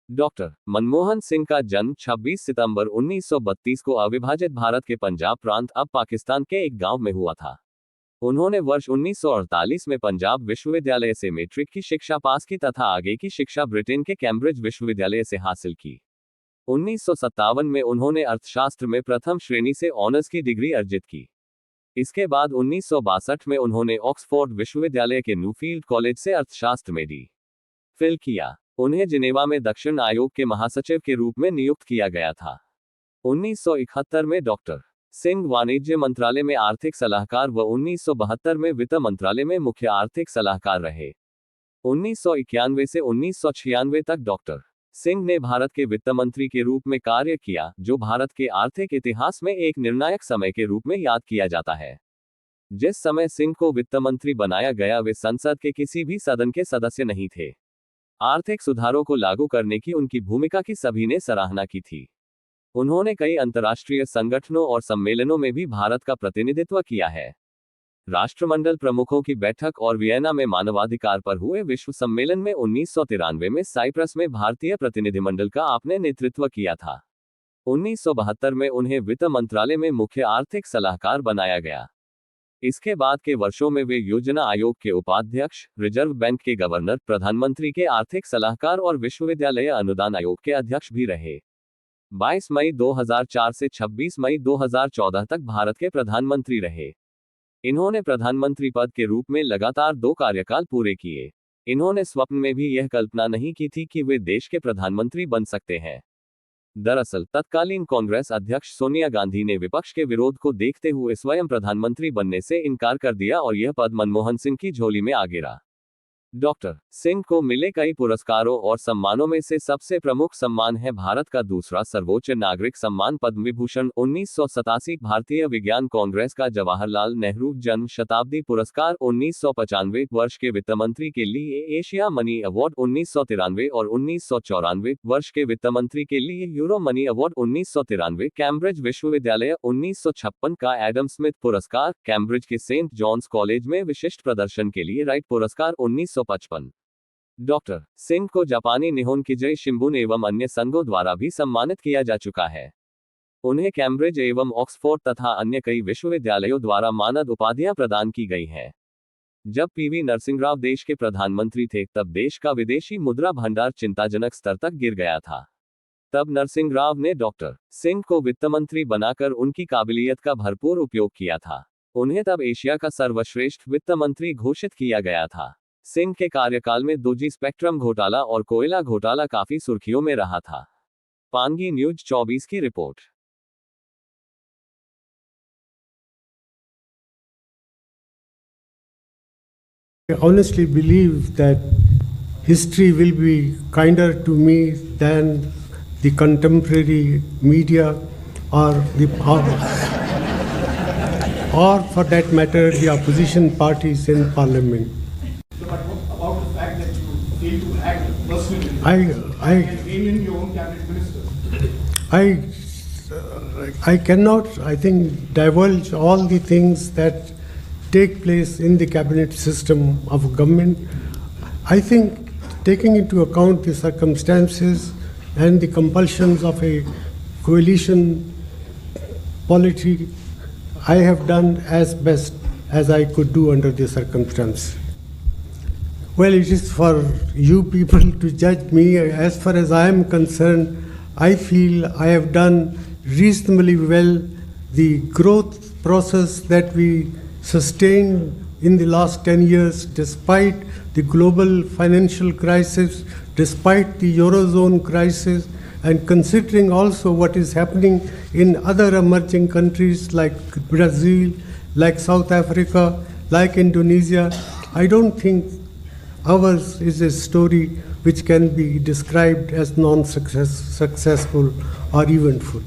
Doctor Manmohan Singh का जन्म 26 सितंबर 1932 को अविभाजित भारत के पंजाब प्रांत अब पाकिस्तान के एक गांव में हुआ था। उन्होंने वर्ष 1948 में पंजाब विश्वविद्यालय से मैट्रिक की शिक्षा पास की तथा आगे की शिक्षा ब्रिटेन के कैम्ब्रिज विश्वविद्यालय से हासिल की। 1957 में उन्होंने अर्थशास्त्र में प्रथम श्रेणी से ऑनर्स की डिग्री अर्जित की। इसके बाद 1962 में उन्होंने ऑक्सफोर्ड विश्वविद्यालय के न्यूफील्ड कॉलेज से अर्थशास्त्र में डी.फिल किया। उन्हें जिनेवा में दक्षिण आयोग के महासचिव के रूप में नियुक्त किया गया था। 1971 में डॉक्टर सिंह वाणिज्य मंत्रालय में आर्थिक सलाहकार व 1972 में वित्त मंत्रालय में मुख्य आर्थिक सलाहकार रहे। 1991 से 1996 तक डॉक्टर सिंह ने भारत के वित्त मंत्री के रूप में कार्य किया, जो भारत के आर्थिक इतिहास में एक निर्णायक समय के रूप में याद किया जाता है। जिस समय सिंह को वित्त मंत्री बनाया गया वे संसद के किसी भी सदन के सदस्य नहीं थे। आर्थिक सुधारों को लागू करने की उनकी भूमिका की सभी ने सराहना की थी। उन्होंने कई अंतर्राष्ट्रीय संगठनों और सम्मेलनों में भी भारत का प्रतिनिधित्व किया है। राष्ट्रमंडल प्रमुखों की बैठक और वियना में मानवाधिकार पर हुए विश्व सम्मेलन में 1993 में साइप्रस में भारतीय प्रतिनिधिमंडल का आपने नेतृत्व किया था। 1972 में उन्हें वित्त मंत्रालय में मुख्य आर्थिक सलाहकार बनाया गया। इसके बाद के वर्षों में वे योजना आयोग के उपाध्यक्ष, रिजर्व बैंक के गवर्नर, प्रधानमंत्री के आर्थिक सलाहकार और विश्वविद्यालय अनुदान आयोग के अध्यक्ष भी रहे। 22 मई 2004 से 26 मई 2014 तक भारत के प्रधानमंत्री रहे। इन्होंने प्रधानमंत्री पद के रूप में लगातार 2 कार्यकाल पूरे किए। इन्होंने स्वप्न में भी यह कल्पना नहीं की थी कि वे देश के प्रधानमंत्री बन सकते हैं। दरअसल तत्कालीन कांग्रेस अध्यक्ष सोनिया गांधी ने विपक्ष के विरोध को देखते हुए स्वयं प्रधानमंत्री बनने से इनकार कर दिया और यह पद मनमोहन सिंह की झोली में आ गिरा। डॉक्टर सिंह को मिले कई पुरस्कारों और सम्मानों में से सबसे प्रमुख सम्मान है भारत का दूसरा सर्वोच्च नागरिक सम्मान पद्म विभूषण। 1987 भारतीय विज्ञान कांग्रेस का जवाहरलाल नेहरू जन्म शताब्दी पुरस्कार। 1995 वर्ष के वित्त मंत्री के लिए एशिया मनी अवार्ड। 1993 और 1994 वर्ष के वित्त मंत्री के लिए यूरो मनी अवार्ड। 1993 कैम्ब्रिज विश्वविद्यालय। 1956 का एडम स्मिथ पुरस्कार। कैम्ब्रिज के सेंट जॉन्स कॉलेज में विशिष्ट प्रदर्शन के लिए राइट पुरस्कार। 1955 डॉक्टर सिंह को जापानी निहोन किजई शिंबुन एवं अन्य संघों द्वारा भी सम्मानित किया जा चुका है। उन्हें कैम्ब्रिज एवं ऑक्सफोर्ड तथा अन्य कई विश्वविद्यालयों द्वारा मानद उपाधियां प्रदान की गई हैं। जब पीवी नरसिंहराव देश के प्रधानमंत्री थे तब देश का विदेशी मुद्रा भंडार चिंताजनक स्तर तक गिर गया था। तब नरसिंहराव ने डॉक्टर सिंह को वित्त मंत्री बनाकर उनकी काबिलियत का भरपूर उपयोग किया था। उन्हें तब एशिया का सर्वश्रेष्ठ वित्त मंत्री घोषित किया गया था। सिंह के कार्यकाल में 2G स्पेक्ट्रम घोटाला और कोयला घोटाला काफी सुर्खियों में रहा था। पांगी न्यूज 24 की report. I honestly believe that history will be kinder to me than the contemporary media or for that matter the opposition parties in parliament. But about the fact that you fail to act personally and rein in your own cabinet ministers? I cannot, I think, divulge all the things that take place in the cabinet system of government. I think, taking into account the circumstances and the compulsions of a coalition polity, I have done as best as I could do under the circumstances. Well, it is for you people to judge me. As far as I am concerned, I feel I have done reasonably well. The growth process that we sustained in the last 10 years, despite the global financial crisis, despite the Eurozone crisis, and considering also what is happening in other emerging countries like Brazil, like South Africa, like Indonesia, I don't think ours is a story which can be described as non-successful or eventful.